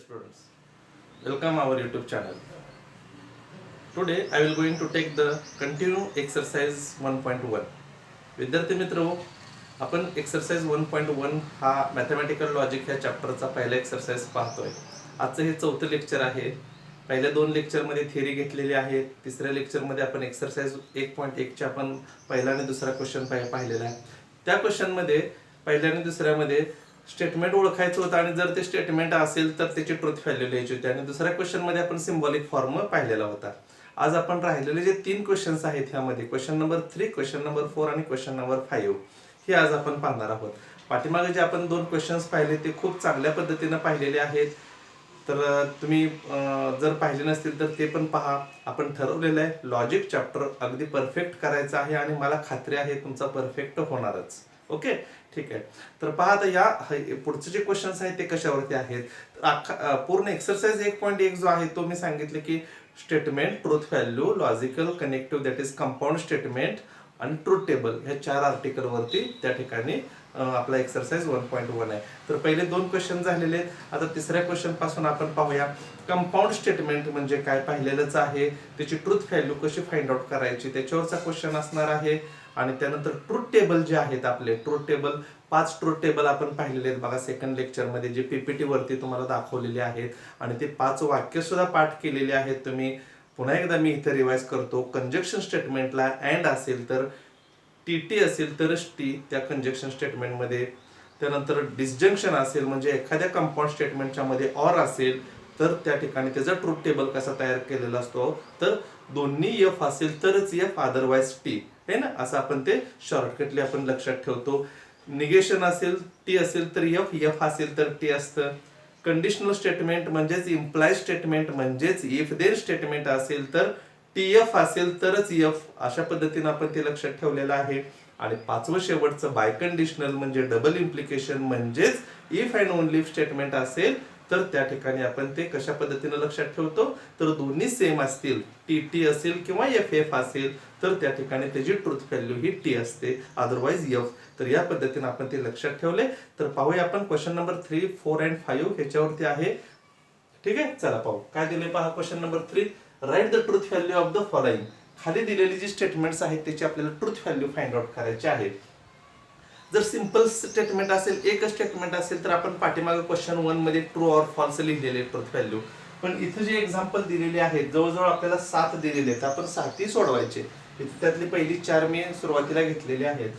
students, welcome our YouTube channel. Today I will going to take the continue exercise 1.1. विद्यार्थी मित्र आपण exercise 1.1 हा mathematical logic ह्या चॅप्टरचा पहिला एक्सरसाइज पाहतोय. आजचं हे चौथं लेक्चर आहे. पहिल्या दोन लेक्चरमध्ये थिअरी घेतलेली आहे. तिसऱ्या लेक्चरमध्ये आपण एक्सरसाइज 1.1 चा आपण पहिला आणि दुसरा क्वेश्चन पाहिलेला आहे. त्या क्वेश्चनमध्ये पहिल्या आणि दुसऱ्यामध्ये स्टेटमेंट ओळखायचं होतं आणि जर ते स्टेटमेंट असेल तर त्याची ट्रुथ व्हॅल्यू लिहायची होती आणि दुसऱ्या क्वेश्चनमध्ये आपण सिम्बॉलिक फॉर्म पाहिलेला होता. आज आपण राहिलेले जे 3 क्वेश्चन्स आहेत ह्यामध्ये क्वेश्चन नंबर 3, क्वेश्चन नंबर 4 आणि क्वेश्चन नंबर 5 हे आज आपण पाहणार आहोत. पाठीमागे जे आपण 2 क्वेश्चन्स पाहिले ते खूप चांगल्या पद्धतीने पाहिलेले आहेत. तर तुम्ही जर पाहिले नसतील तर ते पण पहा. आपण ठरवलेलं आहे लॉजिक चॅप्टर अगदी परफेक्ट करायचं आहे आणि मला खात्री आहे तुमचा परफेक्ट होणारच. ओके, ठीक आहे. तर पहा आता या पुढचे जे क्वेश्चन्स आहेत ते कशावरती आहेत. पूर्ण एक्सरसाइज 1.1 जो आहे तो मी सांगितले की statement, truth value, logical, connective that is compound statement आणि ट्रूथ टेबल ह्या 4 आर्टिकल वरती त्या ठिकाणी आपला एक्सरसाइज 1.1 आहे. तर पहिले 2 क्वेश्चन झालेले आहेत. आता तिसऱ्या क्वेश्चन पासून आपण पाहूया. कंपाऊंड स्टेटमेंट म्हणजे काय पाहिलेलंच आहे. त्याची ट्रूथ व्हॅल्यू कशी फाइंड आउट करायची त्याच्यावरचा क्वेश्चन असणार आहे. आणि त्यानंतर ट्रूथ टेबल जे आहेत आपले ट्रूथ टेबल 5 ट्रूथ टेबल आपण पाहिलेले आहेत बघा सेकंड लेक्चर मध्ये जे पीपीटी वरती तुम्हाला दाखवलेले आहेत आणि ते 5 वाक्य सुद्धा पाठ केलेले आहेत तुम्ही. पुन्हा एकदा मी इथे रिवाइज करतो. कंजक्शन स्टेटमेंटला अँड असेल तर टी असेल तरच टी त्या कंजक्शन स्टेटमेंटमध्ये. त्यानंतर डिसजंक्शन असेल म्हणजे एखाद्या कंपाऊंड स्टेटमेंटच्या मध्ये ऑर असेल तर त्या ठिकाणी त्याचा ट्रूथ टेबल कसा तयार केलेला असतो तर दोन्ही एफ असेल तरच एफ अदरवाइज टी है ना, असं आपण ते शॉर्टकटली आपण लक्षात ठेवतो. निगेशन असेल टी असेल तर एफ, एफ असेल तर टी असतं. कंडिशनल स्टेटमेंट म्हणजेच इम्प्लाय स्टेटमेंट म्हणजेच इफ देन स्टेटमेंट असेल तर टी एफ असेल तरच एफ, अशा पद्धतीने आपण ते लक्षात ठेवलेलं आहे. आणि 5वं शेवटचं बाय कंडिशनल म्हणजे डबल इम्प्लिकेशन म्हणजेच इफ अँड ओनली स्टेटमेंट असेल तर त्या ठिकाणी आपण ते कशा पद्धतीने लक्षात ठेवतो तर दोन्ही सेम असतील टी टी असेल किंवा एफ एफ असेल तर त्या ठिकाणी त्याची ट्रूथ व्हॅल्यू ही टी असते अदरवाइज एफ. तर या पद्धतीने आपण ते लक्षात ठेवले. तर पाहूया आपण क्वेश्चन नंबर 3, 4 अँड 5 ह्याच्यावरती आहे. ठीक आहे, चला पाहू काय दिले पहा. Question number 3, write the truth value of the following. खाली दिलेली जी स्टेटमेंट्स आहेत त्याची आपल्याला ट्रूथ व्हॅल्यू फाइंड आउट करायची आहे. जर सिंपल स्टेटमेंट असेल एकच स्टेटमेंट असेल तर आपण पाठीमागे क्वेश्चन 1 मध्ये ट्रू ऑर फॉल्स लिहिलेले ट्रूथ व्हॅल्यू. पण इथे जे एक्झाम्पल दिलेले आहेत जवळजवळ आपल्याला 7 दिलेले आहेत. आपण 7ही सोडवायचे. त्यातली पहिली 4 मी सुरुवातीला घेतलेली आहेत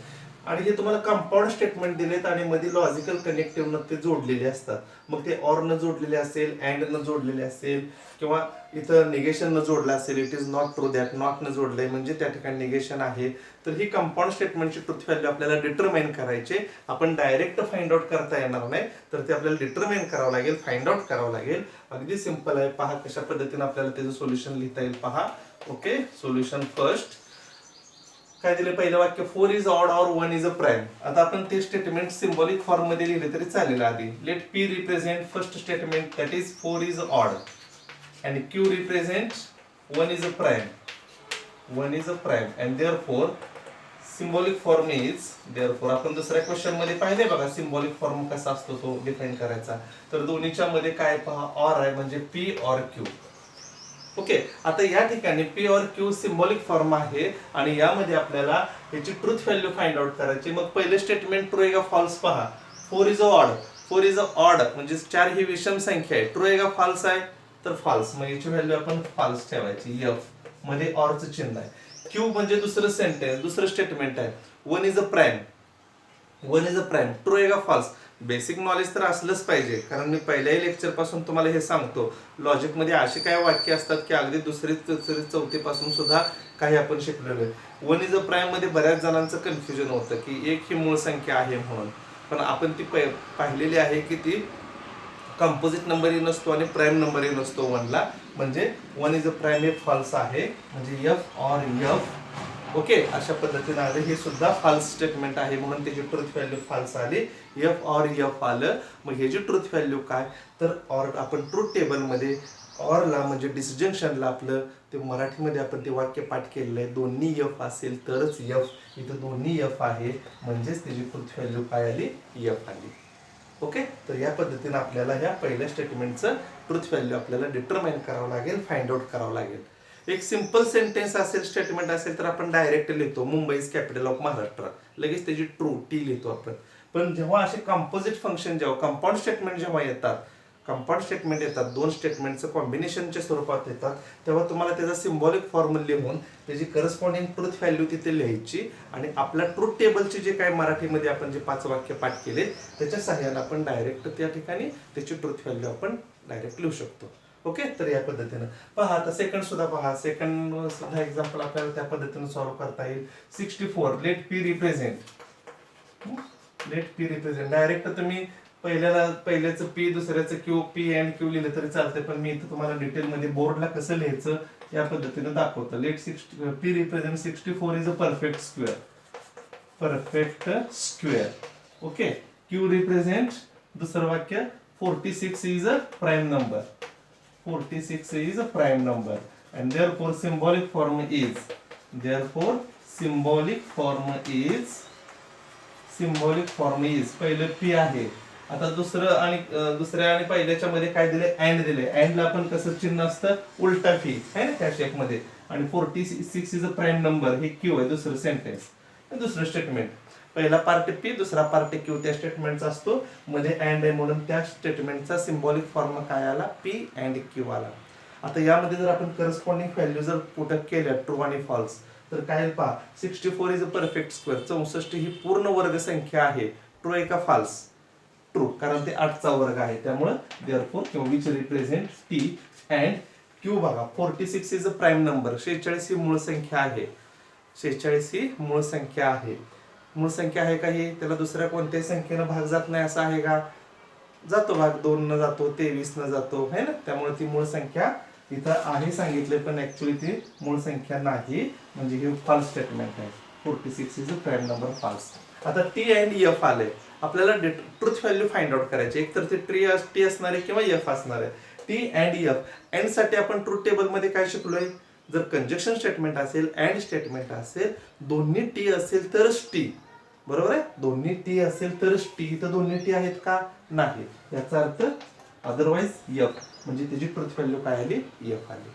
आणि हे तुम्हाला कंपाऊंड स्टेटमेंट दिलेत आणि मध्ये लॉजिकल कनेक्टिव्ह न ते जोडलेले असतात. मग ते ऑर न जोडलेले असेल, अँड न जोडलेले असेल किंवा इथं निगेशन न जोडलं असेल, it is not true that, not न जोडलंय म्हणजे त्या ठिकाणी निगेशन आहे. तर ही कंपाऊंड स्टेटमेंटची ट्रूथ व्हॅल्यू आपल्याला डिटरमाइन करायचे. आपण डायरेक्ट फाइंड आउट करता येणार नाही तर ते आपल्याला डिटरमाइन करावं लागेल, फाइंड आउट करावं लागेल. अगदी सिंपल आहे. पहा कशा पद्धतीने आपल्याला त्याचं सोल्युशन लिहिता येईल पहा. ओके, सोल्युशन फर्स्ट काय दिले पहिलं वाक्य 4 इज ऑड और 1 इज अ प्राइम. आता आपण ते स्टेटमेंट सिम्बॉलिक फॉर्म मध्ये लिहिले तरी चालेल. आधी let P represent first statement that is 4 is odd and Q represents 1 is a prime. 1 is a prime and therefore symbolic form is therefore. आपण दुसऱ्या क्वेश्चन मध्ये पाहिले बघा सिम्बॉलिक फॉर्म कसा असतो तो डिफाइन करायचा. तर दोन्हीच्या मध्ये काय पहा ऑर आहे म्हणजे P और Q. ओके, आता या ठिकाणी P और Q सिम्बॉलिक फॉर्म आहे आणि यामध्ये आपल्याला याची ट्रूथ व्हॅल्यू फाइंड आउट करायची. मग पहिले स्टेटमेंट ट्रू आहे का फॉल्स पहा. 4 is a odd, 4 is a odd म्हणजे 4 ही विषम संख्या आहे. ट्रू आहे का फॉल्स आहे तर फॉल्स, मग याची व्हॅल्यू आपण फॉल्स ठेवायची. एफ मध्ये ऑरचं चिन्ह आहे. क्यू म्हणजे दुसरं सेंटेन्स, दुसरं स्टेटमेंट आहे. 1 is a prime, 1 is a prime true आहे का फॉल्स. बेसिक नॉलेज तर असलंच पाहिजे कारण मी पहिल्याही लेक्चर पासून तुम्हाला हे सांगतो. लॉजिक मध्ये असे काही वाक्य असतात की अगदी दुसरी तिसरी चौथी पासून सुद्धा काही आपण शिकलेलो आहे. 1 इज अ प्राइम मध्ये बऱ्याच जणांचं कन्फ्युजन होतं की एक ही मूळ संख्या आहे म्हणून, पण आपण ती पाहिलेली आहे की ती कंपोजिट नंबरही नसतो आणि प्राइम नंबरही नसतो 1 ला. म्हणजे 1 इज अ प्राइम हे फॉल्स आहे म्हणजे एफ और एफ. ओके, अशा पद्धतीने आले. हे सुद्धा फॉल्स स्टेटमेंट आहे म्हणून त्याची ट्रूथ व्हॅल्यू फॉल्स आली. एफ और एफ आलं. मग ह्याची ट्रूथ व्हॅल्यू काय तर ऑर आपण ट्रूथ टेबल मध्ये ऑरला म्हणजे डिसजंक्शनला आपलं ते मराठीमध्ये आपण ते वाक्य पाठ केलेलं आहे. दोन्ही एफ असेल तरच एफ. इथं दोन्ही एफ आहे म्हणजेच त्याची ट्रूथ व्हॅल्यू काय आली एफ आली. ओके, तर या पद्धतीने आपल्याला ह्या पहिल्या स्टेटमेंटचं ट्रुथ व्हॅल्यू आपल्याला डिटरमाइन करावं लागेल, फाइंड आउट करावं लागेल. एक सिंपल सेंटेन्स असेल, स्टेटमेंट असेल तर आपण डायरेक्ट लिहितो Mumbai is capital of Maharashtra, लगेच त्याची ट्रू टी लिहितो आपण. पण जेव्हा असे कंपोजिट फंक्शन, जेव्हा कंपाऊंड स्टेटमेंट जेव्हा येतात, कंपाऊंड स्टेटमेंट येतात, दोन स्टेटमेंटचं कॉम्बिनेशनच्या स्वरूपात येतात, तेव्हा तुम्हाला त्याचा सिम्बॉलिक फॉर्म लिहून त्याची करस्पॉन्डिंग ट्रुथ व्हॅल्यू तिथे लिहायची आणि आपल्या ट्रुथ टेबलचे जे काय मराठीमध्ये आपण जे 5 वाक्य पाठ केले त्याच्या सहाय्याने आपण डायरेक्ट त्या ठिकाणी त्याची ट्रुथ व्हॅल्यू आपण डायरेक्ट लिहू शकतो. ओके, तर या पद्धतीनं पहा. आता सेकंड सुद्धा पहा, सेकंड सुद्धा एक्झाम्पल आपल्याला त्या पद्धतीने सॉल्व्ह करता येईल. 64 let P represent, let P represent direct तुम्ही पहिल्याचं पी, दुसऱ्याचं क्यू, पी अँड क्यू लिहिलं तरी चालतंय, पण मी इथं तुम्हाला डिटेलमध्ये बोर्डला कसं लिहायचं या पद्धतीने दाखवतो. Let P represent 64 is a perfect square, perfect square. Okay, Q represent दुसरं वाक्य 46 is a prime number, 46 is a prime number and therefore symbolic form is, therefore symbolic form is पहिलं p आहे. आता दुसऱ्या आणि पहिल्याच्या मध्ये काय दिले, अँड दिले. अँड ला आपण कसं चिन्ह असतं, उलटा फी आहे ना त्या शेप मध्ये. आणि 46 इज अ प्राईम नंबर हे क्यू आहे, दुसरं सेंटेन्स, दुसरं स्टेटमेंट. पहिला पार्ट पी, दुसरा पार्ट क्यू त्या स्टेटमेंटचा असतो, मध्ये अँड आहे म्हणून त्या स्टेटमेंटचा सिम्बॉलिक फॉर्म काय आला, पी अँड क्यू आला. आता यामध्ये जर आपण करस्पॉन्डिंग व्हॅल्यू जर पुटअप केल्या ट्रू आणि फॉल्स तर काय पहा, 64 इज अ परफेक्ट स्क्वेअर, 64 ही पूर्ण वर्ग संख्या आहे. ट्रू आहे का फॉल्स, ट्रू, कारण ते 8चा वर्ग आहे, त्यामुळे देअरफॉर किंवा which represent T and Q. बघा 46 इज अ प्राईम नंबर, 46 ही मूळ संख्या आहे, 46 ही मूळ संख्या आहे. मूळ संख्या आहे का ही, त्याला दुसऱ्या कोणत्याही संख्येनं भाग जात नाही असं आहे का, जातो भाग, 2 न जातो, 23 न जातो है ना, त्यामुळे ती मूळ संख्या इथं आहे सांगितले, पण ऍक्च्युअली ती मूळ संख्या नाही, म्हणजे हे फॉल्स स्टेटमेंट आहे. 46 is a prime number, false. आता टी अँड एफ आले, आपल्याला ट्रुथ व्हॅल्यू फाइंड आउट करायची. एक तर ते टी असणार आहे किंवा एफ असणार आहे. T and F. अँड साठी आपण ट्रुथ टेबल मध्ये काय शिकलोय, जर कंजक्शन स्टेटमेंट असेल, अँड स्टेटमेंट असेल, दोन्ही टी असेल तरच टी, बरोबर आहे, दोन्ही टी असेल तरच टी. तर दोन्ही टी आहेत का, नाही, याचा अर्थ अदरवाइज एफ, म्हणजे त्याची ट्रुथ व्हॅल्यू काय आली, एफ आली.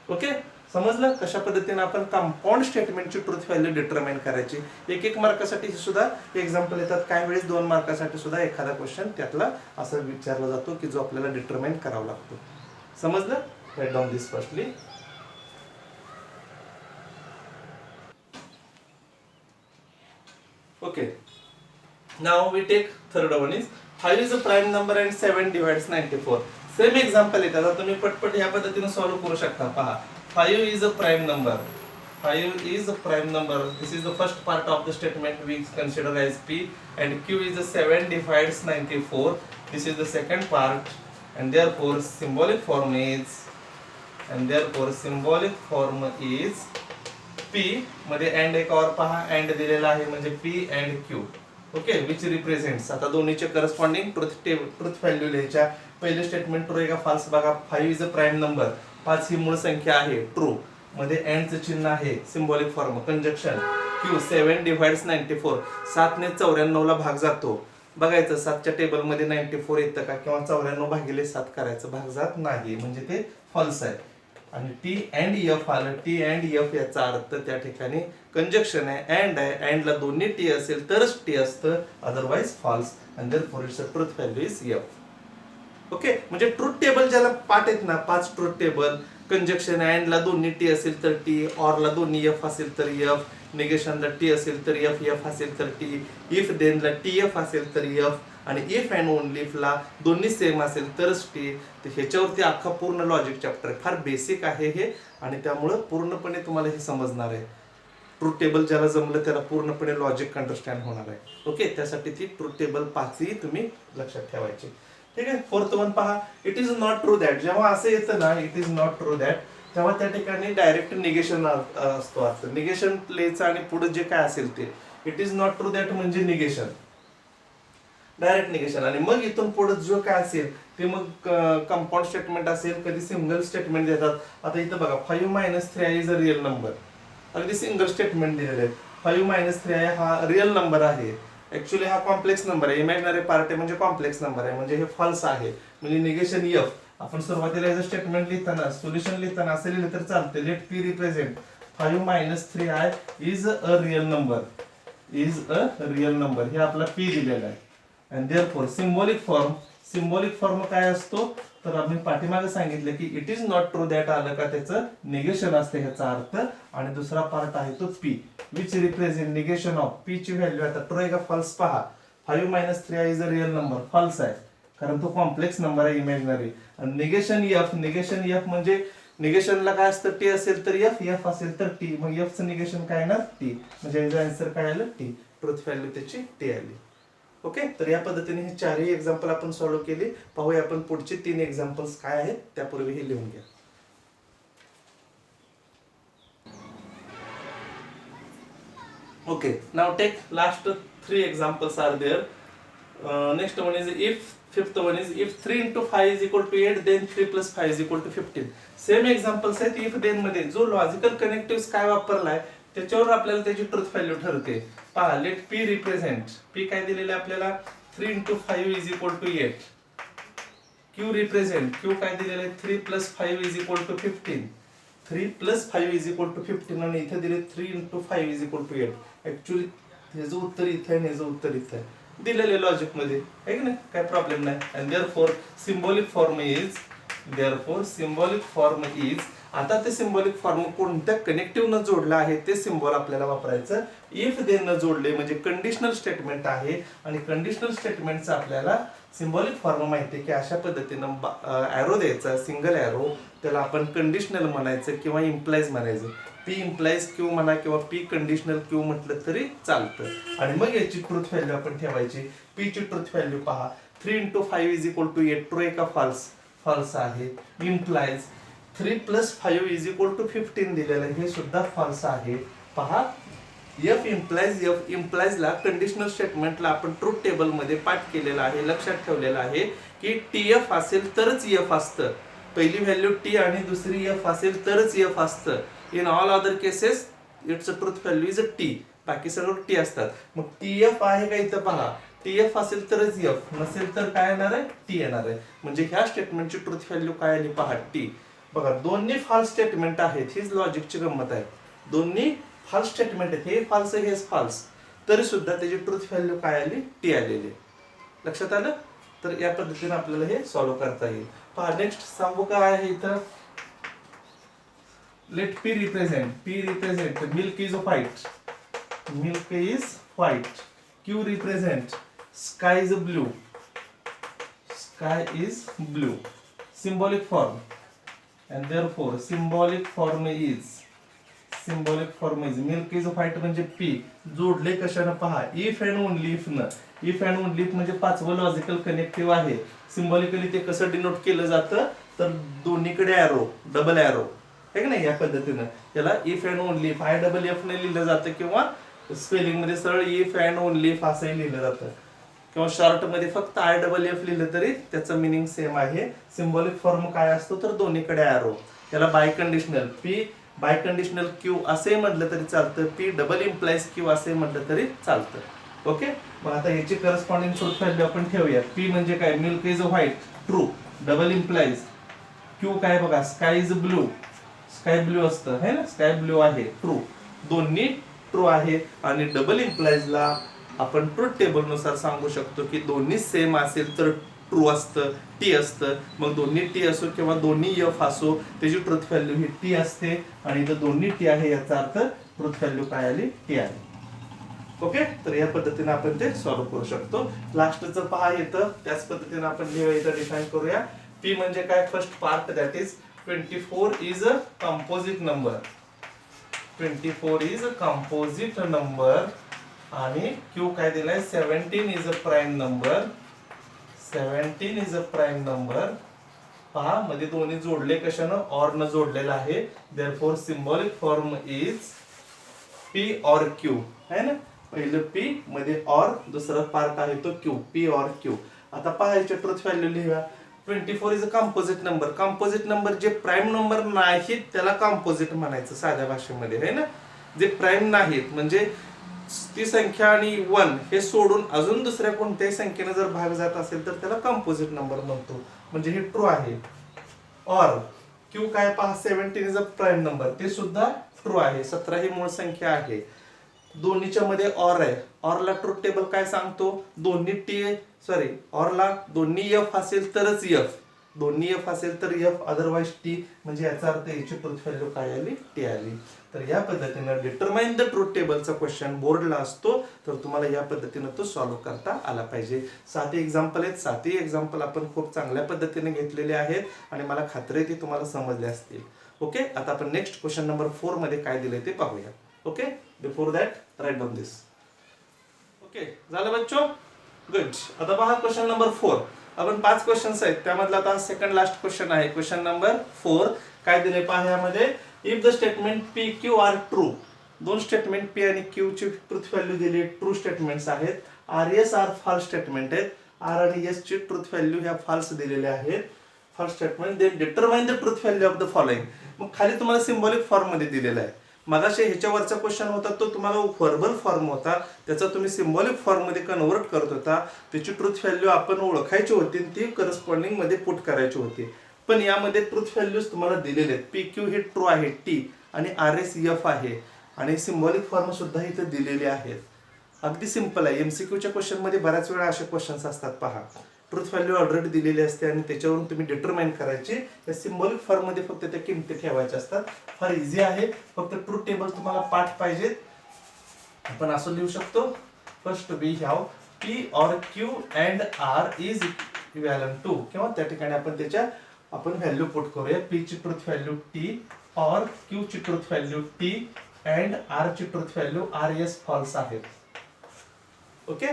ओके, समजलं कशा पद्धतीने आपण कंपाऊंड स्टेटमेंटची ट्रुथ व्हॅल्यू डिटरमाइन करायची. 1 मार्कासाठी सुद्धा एक्झाम्पल येतात, काही वेळेस 2 मार्कासाठी सुद्धा एखादा क्वेश्चन त्यातला असं विचारला जातो की जो आपल्याला डिटरमाइन करावा लागतो. समजलं, write down this firstly. Okay, now we take third one is 5 is a prime number and 7 divides 94. Same example येतात, आता तुम्ही पटपट ह्या पद्धतीने सॉल्व्ह करू शकता. पहा, 5 is a prime number, 5 is a prime number. This is the first part of the statement we consider as P, and Q is a 7 divides 94. This is the second part, and therefore symbolic form is P मध्ये and एक और पहा, and दिलेला आहे म्हणजे P and Q. Okay, which represents. आता दोन्हीचे corresponding truth value लिहायच्या. पहिले स्टेटमेंट ट्रू आहे का फॉल्स बघा. 5 इज अ प्राईम नंबर, 5 ही मूळ संख्या आहे, ट्रू, मध्ये अँडचं चिन्ह आहे, symbolic form conjunction. Q 7 divides 94, 7 ने 94 ला भाग जातो. बघायचं 7च्या टेबल मध्ये 94 येतं का, किंवा 94 भागिले 7 करायचं, भाग जात नाही, म्हणजे ते फॉल्स आहे. आणि टी अँड एफ आलं, टी अँड एफ याचा अर्थ त्या ठिकाणी कंजक्शन आहे, अँड आहे, अँडला दोन्ही टी असेल तरच टी असतं, otherwise false, and therefore it's a truth value is F. Okay, म्हणजे ट्रुथ टेबल ज्याला पाठ आहेत ना, 5 ट्रुथ टेबल, कंजक्शन अँडला दोन्ही टी असेल तर टी, ऑरला दोन्ही एफ असेल तर एफ, निगेशनला टी असेल तर एफ, एफ असेल तर टी, इफ देनला टी एफ असेल तर एफ, आणि इफ अँड ओनली इफला दोन्ही सेम असेल तरच टी. तर ह्याच्यावरती अख्खा पूर्ण लॉजिक चॅप्टर आहे, फार बेसिक आहे हे, आणि त्यामुळं पूर्णपणे तुम्हाला हे समजणार आहे. ट्रुथ टेबल ज्याला जमलं त्याला पूर्णपणे लॉजिक अंडरस्टँड होणार आहे. ओके, त्यासाठी ती ट्रुथ टेबल 5ही तुम्ही लक्षात ठेवायची. ठीक आहे. 4th वन पहा, it is not true that. जेव्हा असं येतं ना, it is not true that, तेव्हा त्या ठिकाणी डायरेक्ट निगेशन असतो. निगेशन प्लेचं आणि पुढे जे काय असेल ते, it is not true that म्हणजे निगेशन, डायरेक्ट निगेशन. आणि मग इथून पुढे जो काय असेल ते मग कंपाऊंड स्टेटमेंट असेल, कधी सिंगल स्टेटमेंट देतात. आता इथं बघा 5 - 3 इज अ रिअल नंबर, अगदी सिंगल स्टेटमेंट दिलेले आहे. 5 - 3 हा रिअल नंबर आहे, ऍक्च्युली हा कॉम्प्लेक्स नंबर आहे, इमॅजिनरी पार्ट आहे म्हणजे कॉम्प्लेक्स नंबर आहे, म्हणजे हे फॉल्स आहे. म्हणजे निगेशन एफ. आपण सुरुवातीला याचं स्टेटमेंट लिहिताना सोल्युशन लिहिताना असं लिहिलं तर चालते. Let P represent 5 - 3i is a real number. Is a real number हे आपला पी दिलेला आहे. अँड देअरफॉर सिम्बॉलिक फॉर्म काय असतो तर आम्ही पाठीमागे सांगितलं की it is not true that आलं का त्याचं निगेशन असते ह्याचा अर्थ. आणि दुसरा पार्ट आहे तो P which represent negation of P ची व्हॅल्यू. आता ट्रू आहे का फॉल्स पहा. 5 - 3i is a real number, false आहे कारण तो कॉम्प्लेक्स नंबर आहे इमॅजिनरी. आणि निगेशन एफ म्हणजे निगेशनला काय असतं टी असेल तर एफ असेल तर टी. मग एफचं निगेशन काय ना टी, म्हणजे याचं आन्सर काय आलं टी. ट्रूथ व्हॅल्यू त्याची टी आली. ओके, तर या पद्धतीने हे चारही एक्झाम्पल आपण सॉल्व्ह केले. पाहूया आपण पुढचे 3 एक्झाम्पल्स काय आहेत, त्यापूर्वी हे लिहून घ्या. Okay, now take last 3 examples are there. Next one is fifth one is if 3 into 5 is equal to 8, then 3 plus 5 is equal to 15. Same examples आहेत. इफ देन मध्ये जो लॉजिकल कनेक्टिव्ह काय वापरलाय त्याच्यावर आपल्याला त्याची ट्रूथ व्हॅल्यू ठरते. पहा, लेट पी रिप्रेझेंट. पी काय दिलेलं आहे आपल्याला 3 into 5 is equal to 8. Q represent. Q काय दिलेलं आहे 3 plus 5 is equal to 15. 3 plus 5 is equal to 15 आणि इथे दिले 3 into 5 is equal to 8. Actually ह्याचं उत्तर इथे आहे, ह्याचं उत्तर इथे आहे. दिलेले लॉजिक मध्ये आहे की नाही, काय प्रॉब्लेम नाही. And therefore symbolic form is आता ते सिम्बॉलिक फॉर्म कोणत्या कनेक्टिव्ह न जोडला आहे ते सिम्बॉल आपल्याला वापरायचं. इफ दे न जोडले म्हणजे कंडिशनल स्टेटमेंट आहे. आणि कंडिशनल स्टेटमेंटचं आपल्याला सिम्बॉलिक फॉर्म माहिती आहे की अशा पद्धतीनं ॲरो द्यायचा, सिंगल ॲरो, त्याला आपण कंडिशनल म्हणायचं किंवा इम्प्लाइज म्हणायचं. पी इम्प्लाइज क्यू म्हणा किंवा पी कंडिशनल क्यू म्हटलं तरी चालतं. आणि मग याची ट्रूथ व्हॅल्यू आपण ठेवायची. पी ची ट्रूथ व्हॅल्यू पहा 3 into 5 is equal to 8. True आहे का फॉल्स? फॉल्स आहे. Implies 3 plus 5 is equal to 15 दिलेलं आहे, हे सुद्धा फॉल्स आहे. पहा, एफ इम्प्लाइज ला कंडिशनल स्टेटमेंटला आपण ट्रूथ टेबल मध्ये पाठ केलेला आहे, लक्षात ठेवलेलं आहे की टी एफ असेल तरच एफ असतं. पहिली व्हॅल्यू टी आणि दुसरी एफ असेल तरच एफ असतं. In all other cases it's a truth value is a T. बाकी सगळं टी असतात. मग टी एफ आहे का इथं पहा, टी एफ असेल तरच एफ, नसेल तर काय येणार आहे टी येणार आहे. म्हणजे ह्या स्टेटमेंटची ट्रूथ व्हॅल्यू काय आली पहा टी. बघा, दोन्ही फॉल्स स्टेटमेंट आहेत. हीच लॉजिकची गंमत आहे. दोन्ही फॉल्स स्टेटमेंट आहेत, हे फॉल्स आहे हेच फॉल्स, तरी सुद्धा त्याची ट्रूथ व्हॅल्यू काय आली टी आलेली. लक्षात आलं. तर या पद्धतीने आपल्याला हे सॉल्व्ह करता येईल. पहा, नेक्स्ट सांगू काय आहे इथं. Let P represent milk is white. Q represent sky is blue. Symbolic form. and therefore symbolic form is milk is white म्हणजे P. जोडले कशाने पहा, इफ अँड ओनली इफ न. इफ अँड ओनली इफ म्हणजे पाचवं लॉजिकल कनेक्टिव्ह आहे. Symbolically ते कसं डिनोट केलं जातं तर दोन्हीकडे ॲरो, डबल ॲरो आहे की नाही, या पद्धतीनं याला if and only if IFF ने लिहिलं जातं किंवा स्पेलिंग मध्ये सरळ इफ अँड ओनली इफ असंही लिहिलं जातं किंवा शॉर्ट मध्ये फक्त IFF लिहिलं तरी त्याचं मिनिंग सेम आहे. सिम्बॉलिक फॉर्म काय असतो तर दोन्हीकडे ॲरो. त्याला biconditional P biconditional Q असे म्हटलं तरी चालतं, पी डबल इम्प्लाइज क्यू असे म्हटलं तरी चालतं. ओके, मग आता याची करस्पॉन्डिंग ट्रूथ व्हॅल्यू आपण ठेवूया. पी म्हणजे काय, milk is white, true. Double implies Q काय बघा, sky is blue, sky blue असतं है ना, स्काय ब्लू आहे, ट्रू. दोन्ही ट्रू आहे. आणि डबल इम्प्लाइजला आपण ट्रूथ टेबल नुसार सांगू शकतो की दोन्ही सेम असेल तर ट्रू असतं, टी असतं. मग दोन्ही टी असो किंवा दोन्ही एफ असो, त्याची ट्रूथ व्हॅल्यू ही टी असते. आणि इथं दोन्ही टी आहे याचा अर्थ ट्रूथ व्हॅल्यू काय आली टी आली. ओके, तर या पद्धतीने आपण ते सॉल्व्ह करू शकतो. लास्टचं पहा येतं, त्याच पद्धतीने आपण इथं डिफाईन करूया. पी म्हणजे काय, first part that is 24 is a composite number. 24 is a composite number. आणि क्यू काय दिलाय 17 is a prime number. 17 is a prime number. पहा, मध्ये दोन्ही जोडले कशानं, ऑर न जोडलेला आहे. Therefore symbolic form is P or Q है ना. पहिलं पी मध्ये ऑर, दुसरा पार्ट आहे तो क्यू, पी ऑर क्यू. आता पहा याची ट्रूथ व्हॅल्यू लिहा. 24 is a composite number. Composite number जे प्राईम नंबर नाहीत त्याला कंपोजिट म्हणायचं साध्या भाषेमध्ये है ना. जे प्राईम नाहीत म्हणजे ती संख्या आणि 1 हे सोडून अजून दुसऱ्या कोणत्याही संख्येने जर भाग जात असेल तर त्याला कंपोजिट नंबर म्हणतो, म्हणजे हे ट्रू आहे. ऑर क्यू काय पहा, 17 इज अ प्राईम नंबर, ते सुद्धा ट्रू आहे. 17 ही मूळ संख्या आहे. दोन्हीच्या मध्ये ऑर आहे. ऑरला ट्रूथ टेबल काय सांगतो, ऑरला दोन्ही एफ असेल तरच एफ, दोन्ही एफ असेल तर एफ, अदरवाइज टी, म्हणजे याचा अर्थ याची ट्रूथ व्हॅल्यू काय आली, टी आली. तर या पद्धतीने डिटरमाइन द ट्रूथ टेबलचा क्वेश्चन बोर्डला असतो, तर तुम्हाला या पद्धतीने तो सॉल्व्ह करता आला पाहिजे. 7 एक्झाम्पल आहेत. 7 एक्झाम्पल आपण खूप चांगल्या पद्धतीने घेतलेले आहेत आणि मला खात्री आहे ती तुम्हाला समजले असतील. ओके, आता आपण नेक्स्ट क्वेश्चन नंबर 4 मध्ये काय दिले ते पाहूया. Okay, before that write down this. Okay, झालं बच्चो, गुड. आता पहा क्वेश्चन नंबर 4. आपण 5 क्वेश्चन्स आहेत, त्यामधला आता सेकंड लास्ट क्वेश्चन आहे. क्वेश्चन नंबर 4 काय दिले पहा यामध्ये, if the statement P Q are true, दोन स्टेटमेंट पी आणि क्यू ची ट्रूथ व्हॅल्यू दिली, ट्रू स्टेटमेंट्स आहेत. R S R false statement आहेत. आर आणि एस ची ट्रूथ व्हॅल्यू ह्या फॉल्स दिलेल्या आहेत, false statement. They determine the truth value of the following. मग खाली तुम्हाला सिम्बॉलिक फॉर्म मध्ये दिलेला आहे. मगाशी ह्याच्यावरचा क्वेश्चन होता तो तुम्हाला व्हर्बल फॉर्म होता, त्याचा तुम्ही सिम्बॉलिक फॉर्म मध्ये कन्वर्ट करत होता. त्याची ट्रूथ व्हॅल्यू आपण ओळखायची होती, ती करस्पॉन्डिंग मध्ये पुट करायची होती. पण यामध्ये ट्रूथ व्हॅल्यूज तुम्हाला दिलेले आहेत. पी क्यू हे ट्रू आहे, टी, आणि आर एस एफ आहे, आणि सिम्बॉलिक फॉर्म सुद्धा इथे दिलेले आहेत. अगदी सिंपल आहे. एमसीक्यूच्या क्वेश्चन मध्ये बऱ्याच वेळा असे क्वेश्चन्स असतात पहा, ट्रूथ व्हॅल्यू ऑलरेडी दिलेली असते आणि त्याच्यावरून तुम्ही डिटरमाइन करायची. या सिम्बॉलिक फॉर्म मध्ये फक्त त्या किमती ठेवायच्या असतात. फार इझी आहे. फक्त ट्रूथ टेबल तुम्हाला पाठ पाहिजेत. आपण असं लिहू शकतो, first we have P or Q and R is equivalent to, किंवा त्या ठिकाणी आपण व्हॅल्यू पुट करूया. पी ची truth value T, or Q ची truth value T, and R ची truth value R S false आहेत. ओके,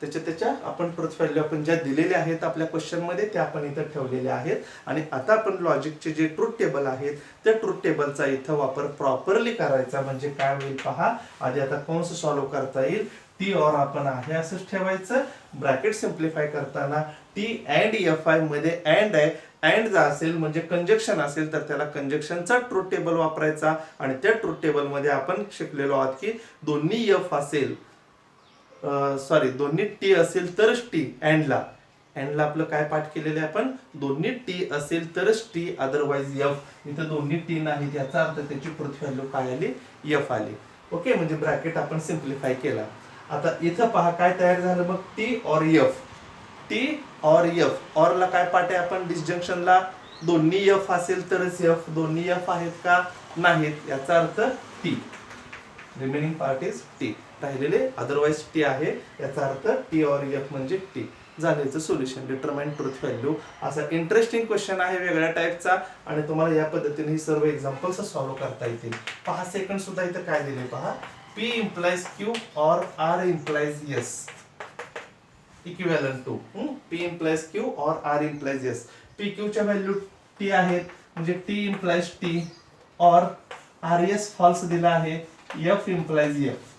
त्याच्या आपण ट्रूथ व्हॅल्यू आपण ज्या दिलेल्या आहेत आपल्या क्वेश्चन मध्ये त्या आपण इथं ठेवलेल्या आहेत. आणि आता आपण लॉजिकचे जे ट्रूथ टेबल आहेत त्या ट्रूथ टेबलचा इथं वापर प्रॉपरली करायचा. म्हणजे काय होईल पहा, आधी आता कंस सॉल्व्ह करता येईल. टी ऑर आपण आहे असंच ठेवायचं. ब्रॅकेट सिम्प्लिफाय करताना टी अँड एफ आय मध्ये अँड आहे, अँड जर असेल म्हणजे कंजक्शन असेल तर त्याला कंजक्शनचा ट्रूथ टेबल वापरायचा. आणि त्या ट्रूथ टेबल मध्ये आपण शिकलेलो आहोत की दोन्ही एफ असेल, दोन्ही टी असेल तरच टी, अँडला आपलं काय पाठ केलेलं आहे आपण, दोन्ही टी असेल तरच टी, अदरवाइज एफ. इथं दोन्ही टी नाही, याचा अर्थ त्याची ट्रूथ व्हॅल्यू काय आली, एफ आली. ओके, म्हणजे ब्रॅकेट आपण सिम्प्लिफाय केला. आता इथं पहा काय तयार झालं मग, T or F. T or F, ऑरला काय पाठ आहे आपण डिस्जंक्शनला, दोन्ही एफ असेल तरच एफ. दोन्ही एफ आहेत का, नाहीत, याचा अर्थ T, remaining part is T, राहिलेले अदरवाइज टी आहे, याचा अर्थ टी ऑर एफ म्हणजे टी. झाल्याचं सोल्युशन, डिटरमाइन ट्रूथ व्हॅल्यू. असा इंटरेस्टिंग क्वेश्चन आहे वेगळ्या टाईपचा, आणि तुम्हाला या पद्धतीने ही सर्व एक्झाम्पल्स सॉल्व्ह करता येतील. पहा सेकंड सुद्धा इथं काय दिले पहा, P implies Q or R implies yes, equivalent to P implies Q or R implies yes. P Q च्या व्हॅल्यू T आहेत, म्हणजे T implies T, or R S false दिला आहे, F implies F.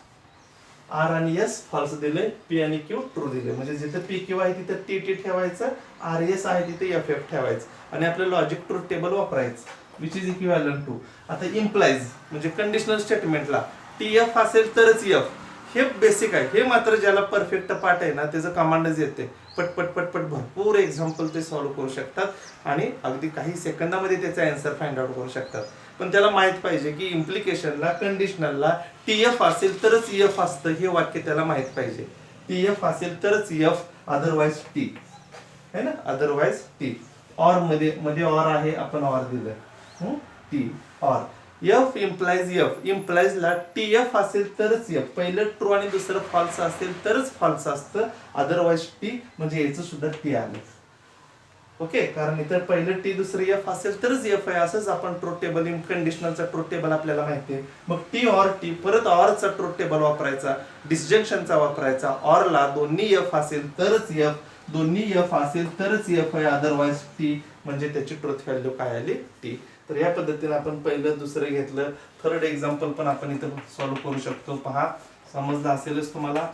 R आणि S false दिले, P आणि Q true दिले. म्हणजे जिथे P Q आहे तिथे T T ठेवायचं, R S आहे तिथे F F ठेवायचं, आणि आपलं लॉजिक ट्रूथ टेबल वापरायचं, विच इज इक्विव्हॅलंट टू. आता इम्प्लाइज म्हणजे कंडिशनल स्टेटमेंटला टी एफ असेल तरच एफ, हे बेसिक आहे. हे मात्र ज्याला परफेक्ट पाठ आहे ना त्याचं कमांडच येते, पटपट पटपट भरपूर एक्झाम्पल ते सॉल्व्ह करू शकतात आणि अगदी काही सेकंदामध्ये त्याचा आन्सर फाइंड आउट करू शकतात. पण त्याला माहित पाहिजे की इम्प्लिकेशनला, कंडिशनलला टी एफ असेल तरच एफ असतं, हे वाक्य त्याला माहित पाहिजे. टी एफ असेल तरच एफ, अदरवाइज टी, है ना, अदरवाइज टी. ऑर मध्ये ऑर आहे, आपण ऑर दिलं, T or. F implies F, implies ला टी एफ असेल तरच एफ, पहिलं ट्रू आणि दुसरं फॉल्स असेल तरच फॉल्स असतं, अदरवाइज टी, म्हणजे याचं सुद्धा टी आलं. ओके, कारण इतर पहिलं टी दुसरं एफ असेल तरच एफ आहे, असंच आपण ट्रूथ टेबल, कंडिशनलचा ट्रूथ टेबल आपल्याला माहिती आहे. मग टी ऑर टी, परत ऑरचा ट्रूथ टेबल वापरायचा, डिस्जंक्शनचा वापरायचा. ऑरला दोन्ही एफ असेल तरच एफ, दोन्ही एफ असेल तरच एफ आहे, अदरवाइज टी, म्हणजे त्याची ट्रूथ व्हॅल्यू काय आली, टी. तर या पद्धतीने आपण पहिलं दुसरं घेतलं. थर्ड एक्झाम्पल पण आपण इथं सॉल्व्ह करू शकतो. पहा, समजलं असेलच तुम्हाला,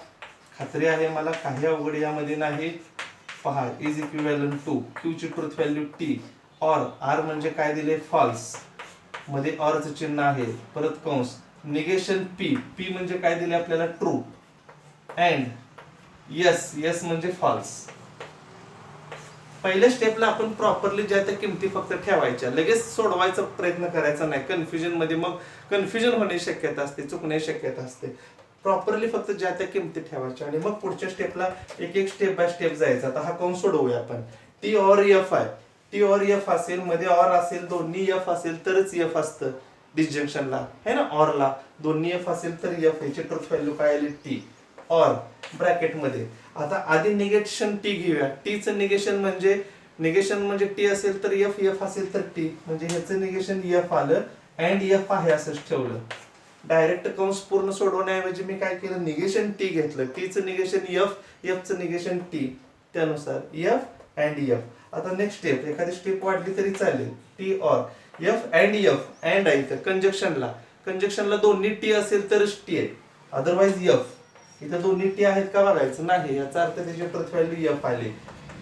खात्री आहे मला, काही अवघड यामध्ये नाही. पहा, इज इक्विव्हॅलंट टू क्यू ची truth value T, or R म्हणजे काय दिले, फॉल्स, मध्ये ऑरचं चिन्ह आहे, परत कंस, निगेशन पी, पी म्हणजे काय दिले आपल्याला, ट्रू, अँड यस म्हणजे फॉल्स. पहिल्या स्टेपला आपण प्रॉपरली ज्या त्या किमती फक्त ठेवायच्या, लगेच सोडवायचा प्रयत्न करायचा नाही. कन्फ्युजन मध्ये मग कन्फ्युजन होण्याची शक्यता असते, चुकण्याची शक्यता असते. प्रॉपरली फक्त ज्या त्या किमती ठेवायच्या आणि मग पुढच्या स्टेपला एक एक स्टेप बाय स्टेप जायचं. आता हा कंस सोडवूया आपण. टी ऑर एफ आहे, टी ऑर एफ असेल, मध्ये ऑर असेल, दोन्ही एफ असेल तरच एफ असतं डिसजंक्शनला, है ना. ऑरला दोन्ही एफ असेल तर एफ, याची ट्रुथ व्हॅल्यू काय आली टी ऑर ब्रॅकेट मध्ये. आता आधी निगेशन टी घेऊया. टीचं निगेशन म्हणजे टी असेल तर एफ, एफ असेल तर टी, म्हणजे ह्याचं निगेशन एफ आलं अँड एफ आहे असंच ठेवलं. डायरेक्ट कंस पूर्ण सोडवण्याऐवजी मी काय केलं, निगेशन टी घेतलं. टीचं निगेशन एफ, एफचं निगेशन टी, त्यानुसार एफ अँड एफ. आता नेक्स्ट स्टेप, एखादी स्टेप वाढली तरी चालेल. T or F and F, and आहे इथं कंजक्शनला दोन्ही टी असेल तरच टी आहे, अदरवाइज एफ. इथं दोन्ही टी आहेत का बघायचं नाही. याचा अर्थ त्याची ट्रुथ व्हॅल्यू एफ आली,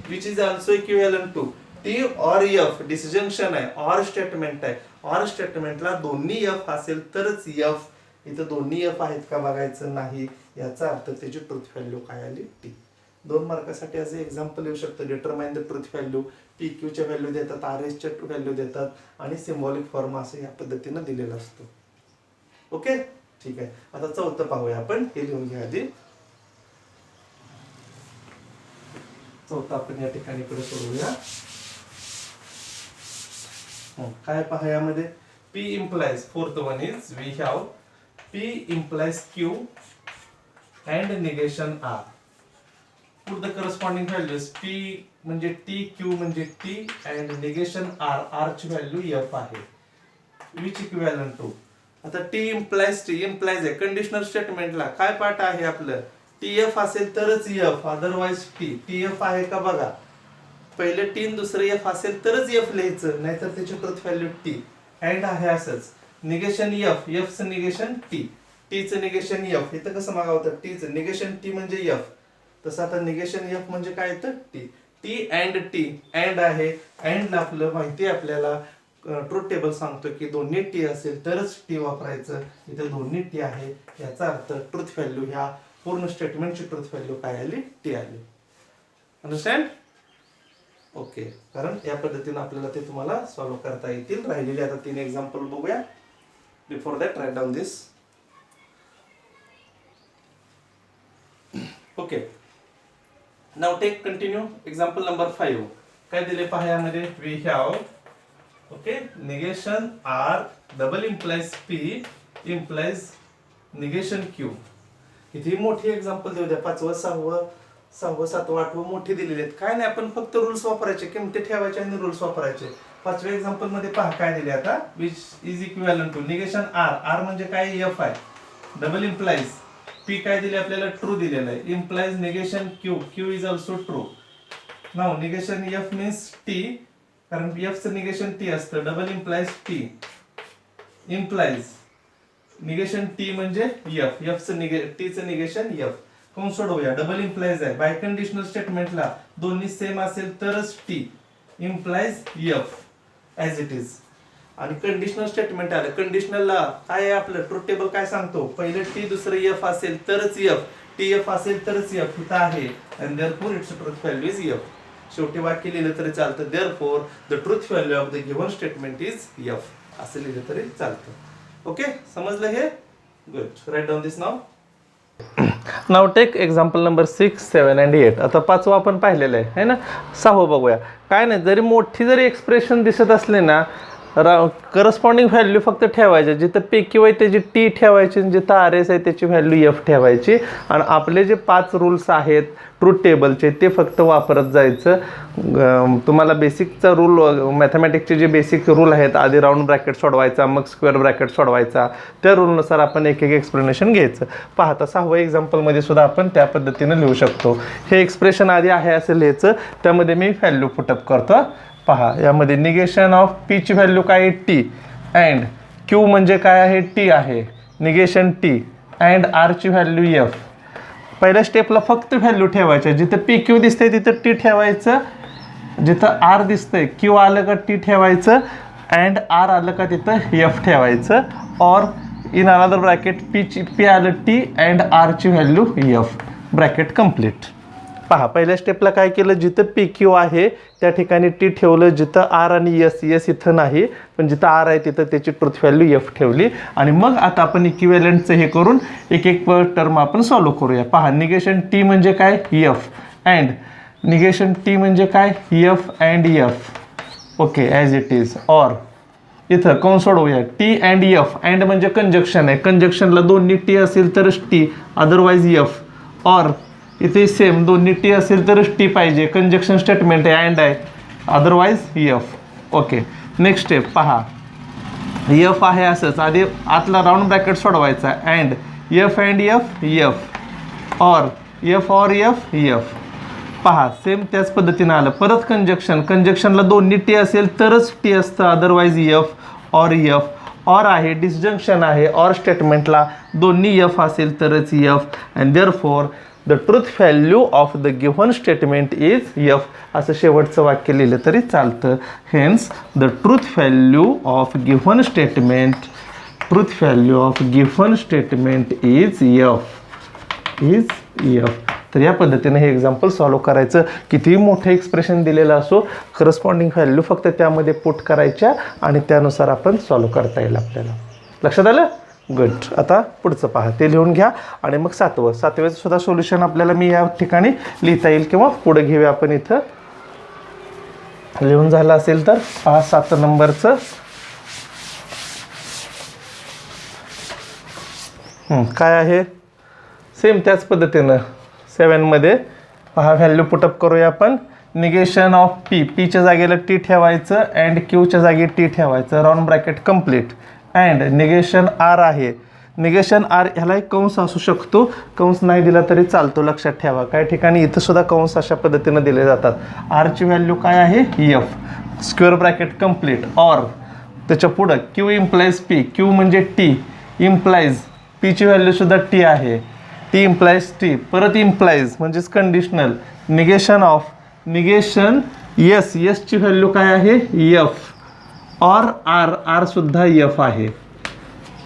which is also equivalent to T or F. Disjunction आहे, ऑर स्टेटमेंट आहे. ऑर स्टेटमेंटला दोन्ही एफ असेल तरच एफ. इथं दोन्ही एफ आहेत का बघायचं नाही. याचा अर्थ त्याची ट्रुथ व्हॅल्यू काय आली टी. 2 मार्कासाठी असं एक्झाम्पल येऊ शकतं. Determine the truth value, P क्यूच्या व्हॅल्यू देतात, आर एसच्या व्हॅल्यू देतात आणि सिम्बॉलिक फॉर्म असं या पद्धतीनं दिलेला असतो. ओके, ठीक आहे. आता चौथं पाहूया आपण. हे लिहून घ्या आधी. चौथं आपण या ठिकाणी पुढे सोडवूया. काय पहा यामध्ये, P implies, fourth one is we have P implies Q and negation R. Put the corresponding values. P म्हणजे T, Q म्हणजे T and negation R, R ची व्हॅल्यू F आहे. Which equivalent to. आता T implies आहे conditional स्टेटमेंटला. काय part आहे आपलं, TF असेल तरच F, अदरवाइज T. TF आहे का बघा. पहिले टी दुसरं एफ असेल तरच एफ लिहायचं, नाहीतर त्याची ट्रुथ व्हॅल्यू टी. अँड आहे असंच. निगेशन एफ, एफचं निगेशन टी, टीचं निगेशन एफ. इथं कसं मागावतं, टीचं निगेशन टी म्हणजे एफ, तसं आता निगेशन एफ म्हणजे काय येतं T. T and T, and आहे. अँड आपलं माहिती आहे आपल्याला, ट्रुथ टेबल सांगतो की दोन्ही टी असेल तरच टी वापरायचं. इथे दोन्ही टी आहे, याचा अर्थ ट्रुथ व्हॅल्यू ह्या पूर्ण स्टेटमेंटची ट्रुथ व्हॅल्यू काय आली, टी आली. अंडरस्टँड. ओके, कारण या पद्धतीने आपल्याला ते तुम्हाला सॉल्व्ह करता येतील. राहिलेले आता 3 एक्झाम्पल बघूया. Before that write down this. Okay, now take continue example number 5. काय दिले पहा यामध्ये, we have okay negation R double implies P implies negation Q. किती मोठी एक्झाम्पल देऊ द्या. 5व 6व 7व 8व मोठे दिलेले आहेत. काय नाही, आपण फक्त रूल्स वापरायचे, किमती ठेवायचे आणि रूल्स वापरायचे. 5व्या एक्झाम्पल मध्ये पहा काय दिले आता, which is equivalent to negation R, R म्हणजे काय एफ आहे, डबल इम्प्लाइज पी काय दिले आपल्याला ट्रू दिलेलं आहे, implies negation Q, Q is also true. Now negation F means T, कारण एफचं निगेशन टी असतं. Double implies T implies negation T म्हणजे एफ, एफचं टीचं निगेशन एफ. कोण सोडवूया, डबल इम्प्लाइज आहे. बाय कंडिशनल स्टेटमेंटला दोन्ही सेम असेल तरच T implies F as it is. आणि कंडिशनल स्टेटमेंट आलं, कंडिशनलला काय आहे आपलं ट्रुथ टेबल काय सांगतो, पहिले टी दुसरं एफ असेल तरच एफ, टी एफ असेल तरच एफ इथं आहे. And therefore its truth value is F. शेवटी वाक्य लिहिलं तरी चालतं, therefore the truth value of the given statement is F असं लिहिलं तरी चालतं. ओके, समजलं हे. Good, write down this now. Now take example number 6, 7 and 8. आता 5वं आपण पाहिलेलं आहे ना. 6वं बघूया. काय नाही, जरी मोठी जरी एक्सप्रेशन दिसत असले ना, करस्पॉन्डिंग व्हॅल्यू फक्त ठेवायचे. जिथं पी क्यू आहे त्याची टी ठेवायची, जिथं आर एस आहे त्याची व्हॅल्यू एफ ठेवायची. आणि आपले जे 5 रूल्स आहेत ट्रूथ टेबलचे ते फक्त वापरत जायचं. तुम्हाला बेसिकचा रूल, मॅथमॅटिक्सचे जे बेसिक रूल आहेत, आधी राऊंड ब्रॅकेट सोडवायचा, मग स्क्वेअर ब्रॅकेट सोडवायचा, त्या रूलनुसार आपण एक एक एक्सप्लेनेशन घ्यायचं. पाहता 6व्या एक्झाम्पलमध्ये सुद्धा आपण त्या पद्धतीने लिहू शकतो. हे एक्सप्रेशन आधी आहे असं लिहायचं, त्यामध्ये मी व्हॅल्यू पुटअप करतो. पहा यामध्ये निगेशन ऑफ पी ची व्हॅल्यू काय आहे टी, अँड क्यू म्हणजे काय आहे टी आहे, निगेशन टी, अँड आर ची व्हॅल्यू एफ. पहिल्या स्टेपला फक्त व्हॅल्यू ठेवायच्या. जिथं पी क्यू दिसतंय तिथं टी ठेवायचं, जिथं आर दिसतंय क्यू आलं का टी ठेवायचं, अँड आर आलं का तिथं एफ ठेवायचं. Or in another bracket P आलं टी अँड आर ची व्हॅल्यू एफ. Bracket complete. पहा पहिल्या स्टेपला काय केलं, जिथं पी क्यू आहे त्या ठिकाणी टी ठेवलं, जिथं आर आणि एस इथं नाही पण जिथं आर आहे तिथं त्याची ट्रूथ व्हॅल्यू एफ ठेवली. आणि मग आता आपण इक्विव्हॅलेंटचं हे करून एक एक टर्म आपण सॉल्व्ह करूया. पहा निगेशन टी म्हणजे काय, एफ, अँड निगेशन टी म्हणजे काय, F and F. Okay as it is. Or इथं कंस सोडवूया, टी अँड एफ. अँड म्हणजे कंजक्शन आहे, कंजक्शनला दोन्ही टी असेल तरच टी, अदरवाईज एफ. ऑर इथे सेम दोन्ही टी असेल तरच टी पाहिजे, कंजक्शन स्टेटमेंट आहे, अँड आहे, otherwise F. Okay next step पहा, एफ आहे असंच, आधी आतला राऊंड ब्रॅकेट सोडवायचा, and F and F F. Or F or F F. पहा सेम त्याच पद्धतीनं आलं. परत कंजक्शन, कंजक्शनला दोन्ही टी असेल तरच टी असतं, otherwise F or F. Or आहे, डिसजंक्शन आहे, ऑर स्टेटमेंटला दोन्ही एफ असेल तरच F. And therefore the truth value of the given statement is F. असं शेवटचं वाक्य लिहिलं तरी चालतं. Hence the truth value of given statement, truth value of given statement is F. तर या पद्धतीने हे एक्झाम्पल सॉल्व्ह करायचं. कितीही मोठं एक्सप्रेशन दिलेलं असो, करस्पॉन्डिंग व्हॅल्यू फक्त त्यामध्ये पुट करायच्या आणि त्यानुसार आपण सॉल्व्ह करता येईल आपल्याला. लक्षात आलं? गुड. आता पुढचं पहा, ते लिहून घ्या आणि मग सातवेचं सुद्धा सोल्युशन आपल्याला मी या ठिकाणी लिहिता येईल किंवा पुढे घेऊया आपण. इथं लिहून झालं असेल तर पहा 7 नंबरचं. काय आहे, सेम त्याच पद्धतीनं 7मध्ये पहा व्हॅल्यू पुटअप करूया आपण. निगेशन ऑफ पी, पीच्या जागेला टी ठेवायचं अँड क्यूच्या जागी टी ठेवायचं, round bracket complete. And negation R आहे, निगेशन आर ह्याला एक कंस असू शकतो, कंस नाही दिला तरी चालतो, लक्षात ठेवा. काही ठिकाणी इथं सुद्धा कंस अशा पद्धतीनं दिले जातात. आरची व्हॅल्यू काय आहे, F, square bracket complete. Or त्याच्या पुढं क्यू इम्प्लाइज पी, क्यू म्हणजे टी, इम्प्लाइज पीची व्हॅल्यू सुद्धा टी आहे, टी इम्प्लाइज टी, परत इम्प्लाइज म्हणजेच conditional. Negation of, negation S, यसची व्हॅल्यू काय आहे, एफ. ऑर आर, आर सुद्धा एफ आहे.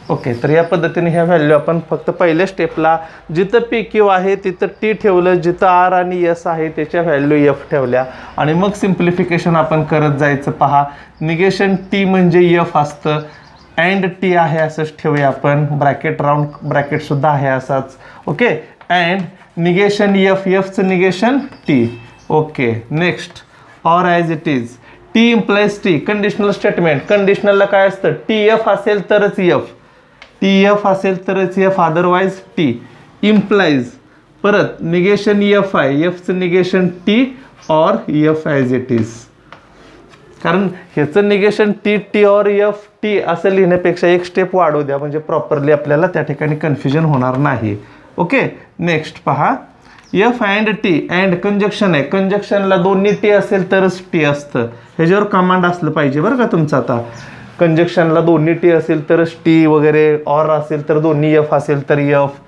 ओके, तर या पद्धतीने ह्या व्हॅल्यू आपण फक्त पहिल्या स्टेपला जिथं पी क्यू आहे तिथं टी ठेवलं, जिथं आर आणि एस आहे त्याच्या व्हॅल्यू एफ ठेवल्या आणि मग सिम्प्लिफिकेशन आपण करत जायचं. पहा निगेशन टी म्हणजे एफ असतं, अँड टी आहे असंच ठेवूया आपण, ब्रॅकेट राऊंड ब्रॅकेटसुद्धा आहे असाच. ओके, अँड निगेशन एफ, एफचं negation T. Okay next, or as it is, T implies T, conditional statement. कंडिशनलला काय असतं, टी एफ असेल तरच एफ, टी एफ असेल तरच एफ, अदरवाईज टी. इम्प्लाइज परत निगेशन एफ आहे, एफचं negation T or F as it is. कारण ह्याचं negation T, T or F T असं लिहिण्यापेक्षा एक स्टेप वाढवू द्या, म्हणजे प्रॉपरली आपल्याला त्या ठिकाणी कन्फ्युजन होणार नाही. ओके नेक्स्ट पहा, F and T, and conjunction आहे, कंजक्शनला दोन्ही टी असेल तरच टी असतं, ह्याच्यावर कमांड असलं पाहिजे बरं का तुमचं. आता कंजक्शनला दोन्ही टी असेल तरच टी वगैरे, ऑर असेल तर दोन्ही एफ असेल तर एफ,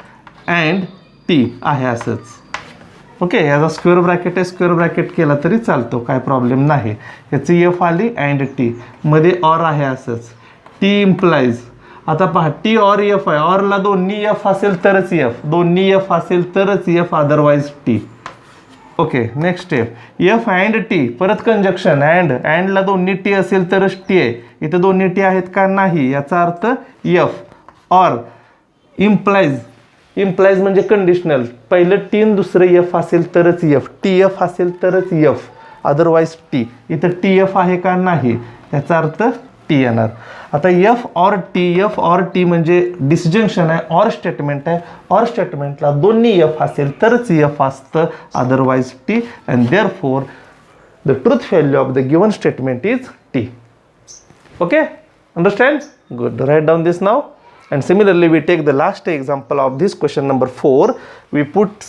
अँड टी आहे असंच. ओके, याचा स्क्वेअर ब्रॅकेट आहे, स्क्वेअर ब्रॅकेट केला तरी चालतो, काय प्रॉब्लेम नाही. याची एफ आली अँड टी, मध्ये ऑर आहे असंच. टी इम्प्लाइज, आता पहा टी ऑर एफ आहे, ऑरला दोन्ही एफ असेल तरच एफ, दोन्ही एफ असेल तरच F, otherwise T. Okay next step, F and T, परत कंजक्शन, अँडला दोन्ही टी असेल तरच टी आहे, इथं दोन्ही टी आहेत का, नाही, याचा अर्थ एफ. ऑर इम्प्लाइज, इम्प्लाइज म्हणजे कंडिशनल, पहिलं टी आणि दुसरं एफ असेल तरच एफ, टी एफ असेल तरच एफ, अदरवाईज टी. इथं टी एफ आहे का, नाही, याचा अर्थ टी येणार. आता F or T, F or T म्हणजे डिसजंक्शन आहे, ऑर स्टेटमेंट आहे, ऑर स्टेटमेंटला दोन्ही एफ असेल तरच एफ असतं, otherwise T. And therefore the truth value of the given statement is T. Okay, understand? Good. Write down this now. And similarly, we take the last example of this question number 4. We put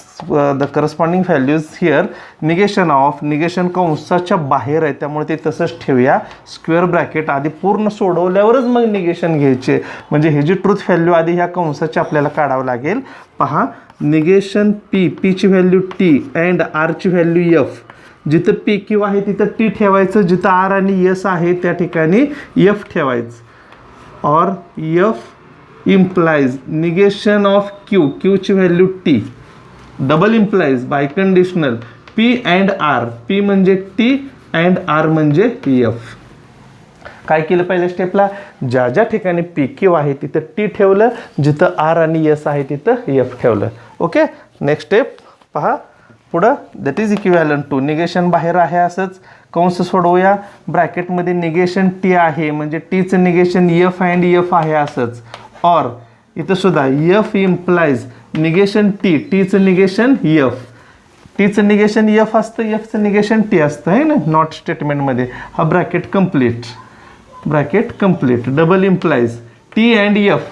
the corresponding values here. Negation of, negation कंसाच्या बाहेर आहे त्यामुळे ते तसंच ठेवूया. Square bracket आधी पूर्ण सोडवल्यावरच मग negation घ्यायचे, म्हणजे हे जी ट्रूथ व्हॅल्यू आधी ह्या कंसाची आपल्याला काढावं लागेल. पहा निगेशन पी, पीची व्हॅल्यू टी अँड आरची व्हॅल्यू एफ. जिथं पी क्यू आहे तिथं टी ठेवायचं, जिथं आर आणि एस आहे त्या ठिकाणी एफ ठेवायचं. Or F implies negation of Q, क्यूची value T double implies biconditional P and R, P म्हणजे टी अँड आर म्हणजे एफ. काय केलं पहिल्या स्टेपला, ज्या ज्या ठिकाणी पी क्यू आहे तिथं टी ठेवलं, जिथं आर आणि एस आहे तिथं एफ ठेवलं. ओके, नेक्स्ट स्टेप पहा पुढं, that is equivalent to, negation बाहेर आहे असंच, कंस सोडवूया, ब्रॅकेटमध्ये निगेशन टी आहे म्हणजे टीचं निगेशन एफ अँड एफ आहे असंच, ऑर इथं सुद्धा एफ इम्प्लाइज निगेशन टी, टीचं निगेशन एफ, टीचं निगेशन एफ असतं, एफचं निगेशन टी असतं आहे ना नॉट स्टेटमेंटमध्ये. हा bracket complete, bracket complete, double implies T and F.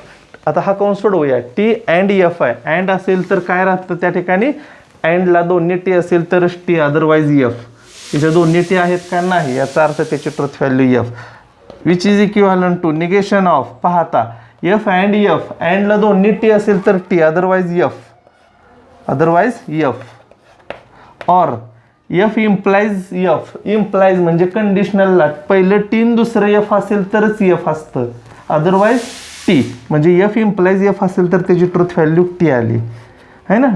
आता हा कंस सोडवूया, टी अँड एफ आहे, अँड असेल तर काय राहतं त्या ठिकाणी, अँडला दोन्ही टी असेल तरच टी, अदरवाईज एफ. इथे दोन्ही टी आहेत का, नाही, याचा अर्थ त्याची truth value F, which is equivalent to negation of, पाहता एफ अँड एफ, अँडला दोन्ही टी असेल तर T, otherwise F, otherwise F, or F implies F, implies म्हणजे कंडिशनलला पहिलं टी दुसरं एफ असेल तरच एफ असतं, अदरवाईज टी, म्हणजे एफ इम्प्लाइज एफ असेल तर त्याची ट्रुथ व्हॅल्यू टी आली आहे ना.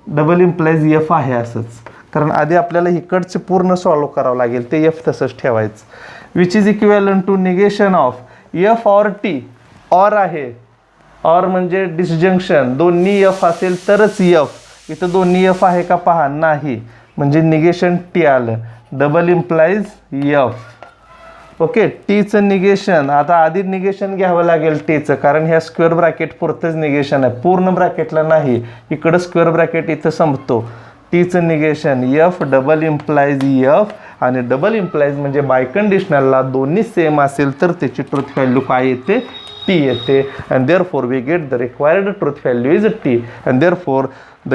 डबल इम्प्लाइज एफ आहे असंच, कारण आधी आपल्याला इकडचे पूर्ण सॉल्व करावं लागेल, ते एफ तसंच ठेवायचं. Which is equivalent to negation of F or T, or आहे, ऑर म्हणजे डिसजंक्शन, दोन्ही एफ असेल तरच एफ, इथं दोन्ही एफ आहे का पहा, नाही, म्हणजे निगेशन टी आलं, डबल इम्प्लाइज एफ. ओके, टीचं निगेशन, आता आधी निगेशन घ्यावं लागेल टीचं, कारण ह्या स्क्वेअर ब्रॅकेट पुरतंच निगेशन आहे, पूर्ण ब्रॅकेटला नाही, इकडं स्क्वेअर ब्रॅकेट इथं संपतो. टीचं negation F, double implies F, आणि डबल इम्प्लाइज म्हणजे बाय कंडिशनलला दोन्ही सेम असेल तर त्याची ट्रुथ व्हॅल्यू काय येते, टी येते. And therefore we get the required truth value is T, and therefore the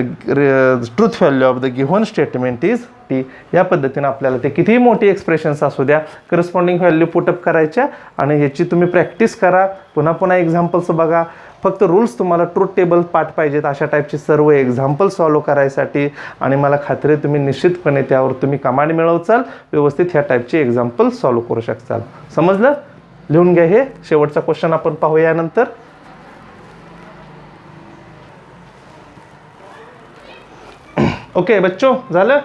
truth value of the given statement is T. या पद्धतीने आपल्याला ते कितीही मोठी एक्सप्रेशन्स असू द्या, करस्पॉन्डिंग व्हॅल्यू पुटअप करायच्या आणि ह्याची तुम्ही प्रॅक्टिस करा, पुन्हा पुन्हा एक्झाम्पल्स बघा. फक्त रूल्स तुम्हाला ट्रूथ टेबल पाठ पाहिजेत अशा टाईपचे सर्व एक्झाम्पल सॉल्व करायसाठी, आणि मला खात्री आहे तुम्ही निश्चितपणे त्यावर तुम्ही कमांड मिळवचाल, व्यवस्थित ह्या टाईपचे एक्झाम्पल सॉल्व करू शकताल. समजलं, लिहून घ्या. हे शेवटचा क्वेश्चन आपण पाहूया यानंतर. ओके बच्चो, झालं,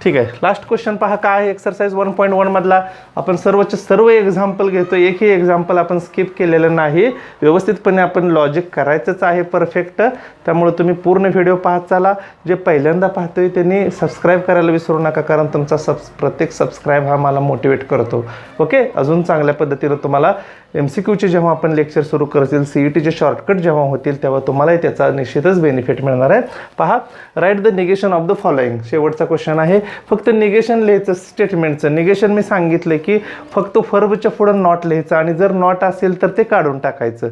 ठीक आहे. लास्ट क्वेश्चन पहा काय आहे, एक्सरसाइज 1.1 मधला. आपण सर्वचे सर्व एक्झाम्पल घेतो, एकही एक्झाम्पल आपण स्किप केलेलं नाही, व्यवस्थितपणे आपण लॉजिक करायचंच आहे परफेक्ट. त्यामुळे तुम्ही पूर्ण व्हिडिओ पाहत चाला. जे पहिल्यांदा पाहतोय त्यांनी सबस्क्राईब करायला विसरू नका, कारण तुमचा प्रत्येक सबस्क्राईब हा मला मोटिवेट करतो. ओके, अजून चांगल्या पद्धतीनं तुम्हाला MCQचे जेव्हा आपण लेक्चर सुरू करतील, CETचे शॉर्टकट जेव्हा होतील, तेव्हा तुम्हालाही त्याचा निश्चितच बेनिफिट मिळणार आहे. पहा, write the negation of the following, शेवटचा क्वेश्चन आहे. फक्त निगेशन लिहायचं, स्टेटमेंटचं निगेशन मी सांगितलं की फक्त फर्बच्या पुढं नॉट लिहायचं, आणि जर नॉट असेल तर ते काढून टाकायचं,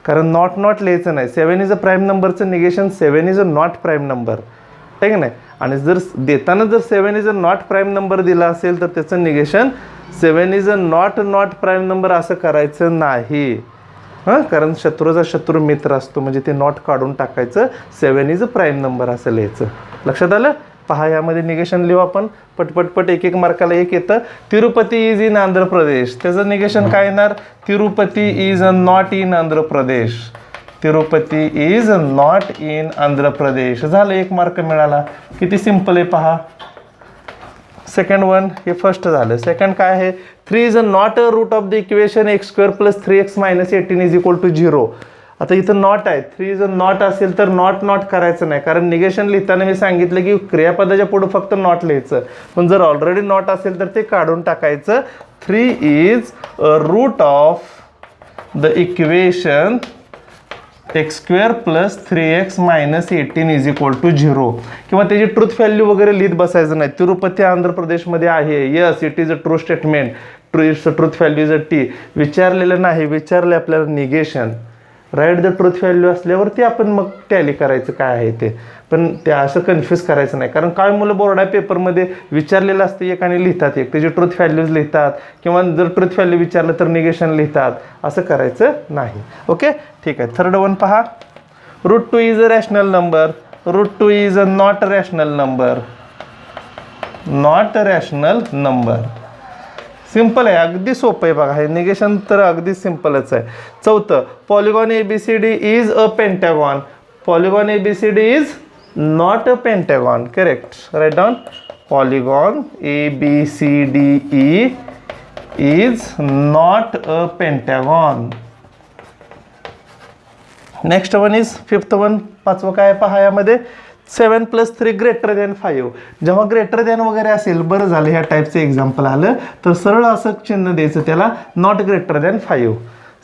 कारण नॉट लिहायचं नाही. 7 इज अ प्राईम नंबरचं negation 7 is a not prime number, आहे का नाही. आणि जर देताना जर 7 is a not prime number दिला असेल तर त्याचं negation 7 is a not prime number असं करायचं नाही, हां, कारण शत्रूचा शत्रू मित्र असतो, म्हणजे ते नॉट काढून टाकायचं, 7 इज अ प्राईम नंबर असं लिहायचं. लक्षात आलं. पहा, यामध्ये निगेशन लिहू आपण पटपटपट, एक मार्काला एक येतं. तिरुपती इज इन आंध्र प्रदेश, त्याचं निगेशन काय येणार, Tirupati is not in Andhra Pradesh, Tirupati is not in Andhra Pradesh. झालं, 1 मार्क मिळाला. किती सिंपल आहे पहा. सेकंड वन, हे फर्स्ट झालं. सेकंड काय आहे, 3 is not a root of the equation x² + 3x - 18 = 0. आता इथं नॉट आहे, 3 इज नॉट असेल तर नॉट करायचं नाही, कारण निगेशन लिहिताना मी सांगितलं की क्रियापदाच्या पुढे फक्त नॉट लिहायचं, पण जर ऑलरेडी नॉट असेल तर ते काढून टाकायचं. 3 is root of the equation x² + 3x - 18 = 0, किंवा त्याची ट्रूथ व्हॅल्यू वगैरे लिहित बसायचं नाही. तिरुपती आंध्र प्रदेशमध्ये आहे, yes it is a true statement, truth value is a T. विचारलेलं नाही, विचारले आपल्याला negation, write the truth value असल्यावरती आपण मग टॅली करायचं काय आहे ते. पण ते असं कन्फ्यूज करायचं नाही, कारण काय मुलं बोर्डा पेपरमध्ये विचारलेलं असतं एक आणि लिहितात एक, त्याची ट्रूथ व्हॅल्यूज लिहितात, किंवा जर ट्रूथ व्हॅल्यू विचारलं तर निगेशन लिहितात, असं करायचं नाही. ओके, ठीक आहे. थर्ड वन पहा, √2 is a rational number, √2 is a not rational number, not rational number. Simple आहे, अगदी सोपं आहे बघा, हे निगेशन तर अगदी सिंपलच आहे. चौथं, polygon ABCD is a Pentagon, polygon ABCD is not a pentagon. Correct. Write down. Polygon ABCDE is not a pentagon. Next one is fifth one. पाचवं काय पहा यामध्ये 7 + 3 > 5. जेव्हा ग्रेटर दॅन वगैरे असेल, बरं झालं ह्या टाईपचं एक्झाम्पल आलं तर सरळ असं चिन्ह द्यायचं त्याला, नॉट ग्रेटर दॅन 5.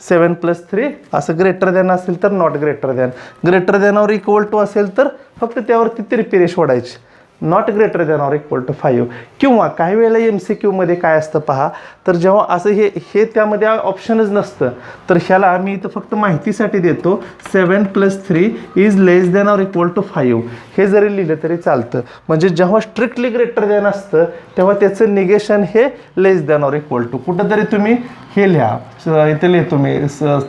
7 + 3 असं ग्रेटर दॅन असेल तर नॉट ग्रेटर दॅन, ग्रेटर दॅनवर इक्वल टू असेल तर फक्त त्यावरती तिरपी रेष ओढायची, not greater than or equal to 5. किंवा काही वेळेला MCQ मध्ये काय असतं पहा, तर जेव्हा असं हे त्यामध्ये ऑप्शनच नसतं तर ह्याला आम्ही इथं फक्त माहितीसाठी देतो 7 + 3 is less than or equal to 5. हे जरी लिहिलं तरी चालतं. म्हणजे जेव्हा स्ट्रिक्टली ग्रेटर दॅन असतं तेव्हा त्याचं निगेशन हे लेस दॅन ऑर इक्वल टू, कुठंतरी तुम्ही हे लिहा, इथे लिहितो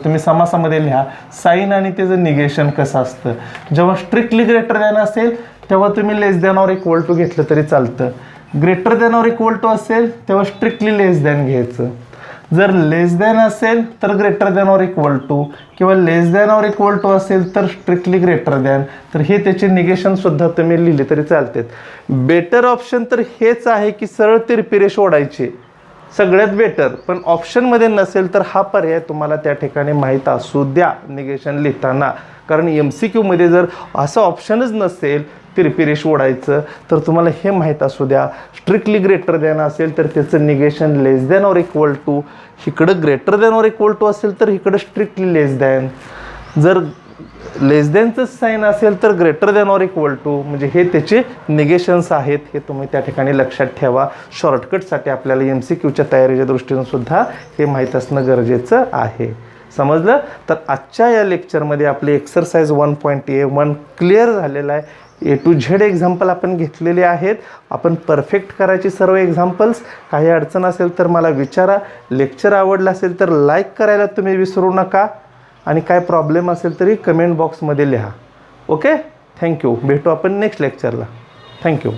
तुम्ही समासामध्ये लिहा साईन आणि त्याचं निगेशन कसं असतं. जेव्हा स्ट्रिक्टली ग्रेटर दॅन असेल तेव्हा तुम्ही less than or equal to घेतलं तरी चालतं. Greater than or equal to असेल तेव्हा स्ट्रिक्टली लेस दॅन घ्यायचं. जर लेस दॅन असेल तर greater than or equal to, किंवा less than or equal to असेल तर स्ट्रिक्टली ग्रेटर दॅन. तर हे त्याचे निगेशनसुद्धा तुम्ही लिहिले तरी चालतात. बेटर ऑप्शन तर हेच आहे की सरळ तिरपी रेष ओढायची, सगळ्यात बेटर. पण ऑप्शनमध्ये नसेल तर हा पर्याय तुम्हाला त्या ठिकाणी माहीत असू द्या निगेशन लिहिताना. कारण MCQ मध्ये जर असं ऑप्शनच नसेल तिरपी रेष ओढायचं तर तुम्हाला हे माहीत असू द्या, स्ट्रिक्टली ग्रेटर दॅन असेल तर त्याचं negation less than or equal to, इकडं greater than or equal to असेल तर इकडं स्ट्रिक्टली लेस दॅन. जर लेस दॅनचं साईन असेल तर greater than or equal to, म्हणजे हे त्याचे निगेशन्स आहेत. हे तुम्ही त्या ठिकाणी लक्षात ठेवा. शॉर्टकटसाठी आपल्याला MCQच्या तयारीच्या दृष्टीनं सुद्धा हे माहीत असणं गरजेचं आहे. समजलं? तर आजच्या या लेक्चरमध्ये आपले एक्सरसाइज 1.A1 क्लिअर झालेलं आहे. A to Z एक्झाम्पल आपण घेतलेले आहेत. आपण परफेक्ट करायची सर्व एक्झाम्पल्स. काही अडचण असेल तर मला विचारा. लेक्चर आवडलं असेल तर लाईक करायला तुम्ही विसरू नका, आणि काय प्रॉब्लेम असेल तरी कमेंट बॉक्समध्ये लिहा. Okay, thank you. भेटू आपण नेक्स्ट लेक्चरला. थँक्यू.